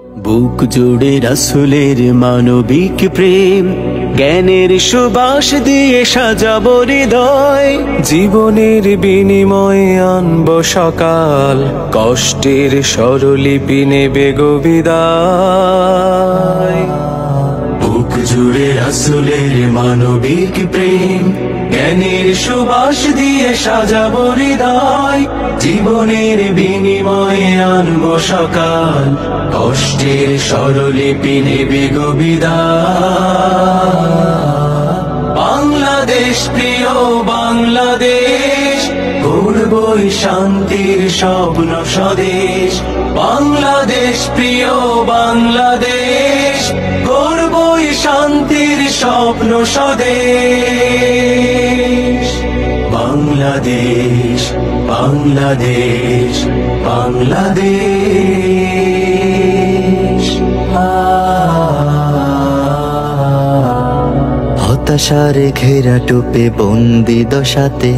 বুক জুড়ে রাসূলের মানবিক প্রেম, জ্ঞানের সুবাস দিয়ে সাজাবো হৃদয়। জীবনের বিনিময়ে আনব সকাল, কষ্টের স্বরলিপি নেবে গো বিদায়। বুক জুড়ে রাসূলের মানবিক প্রেম, জ্ঞানের সুবাস দিয়ে সাজাবো হৃদয়। জীবনের বিনিময়ে আনব সকাল, কষ্টের স্বরলিপি নেবে গো বিদায়। বাংলাদেশ প্রিয় বাংলাদেশ, গড়বই শান্তির স্বপ্ন স্বদেশ। বাংলাদেশ প্রিয় বাংলাদেশ, গড়বই শান্তির স্বপ্ন স্বদেশ। বাংলাদেশ বাংলাদেশ বাংলাদেশ। হতাশার ঘেরা টুপে বন্দি দশাতে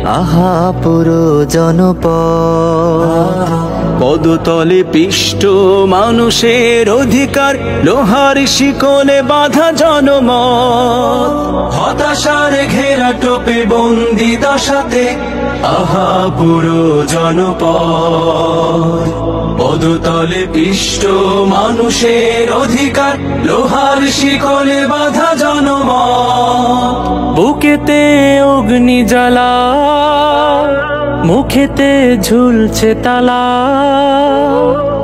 আহা পুরো জনপদ। পদতলে পিষ্ট মানুষের অধিকার, লোহার শিকলে বাঁধা জনমত। হতাশার ঘেরা টোপে বন্দি দশাতে আহা পুরো জনপদ। পদতলে পিষ্ট মানুষের অধিকার, লোহার শিকলে বাঁধা জনমত। বুকেতে অগ্নি জ্বালা, মুখেতে ঝুলছে তালা।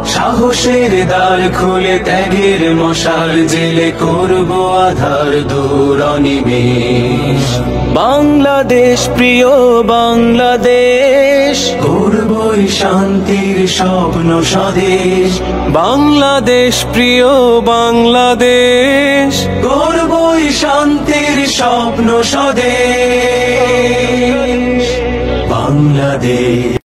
সাহসের দ্বার খুলে ত্যাগের মশাল জেলে করব আধার দূর অনিমেষ। বাংলাদেশ প্রিয় বাংলাদেশ, গড়বই শান্তির স্বপ্ন স্বদেশ। বাংলাদেশ প্রিয় বাংলাদেশ, গড়বই শান্তির স্বপ্ন স্বদেশ। বাংলাদেশ।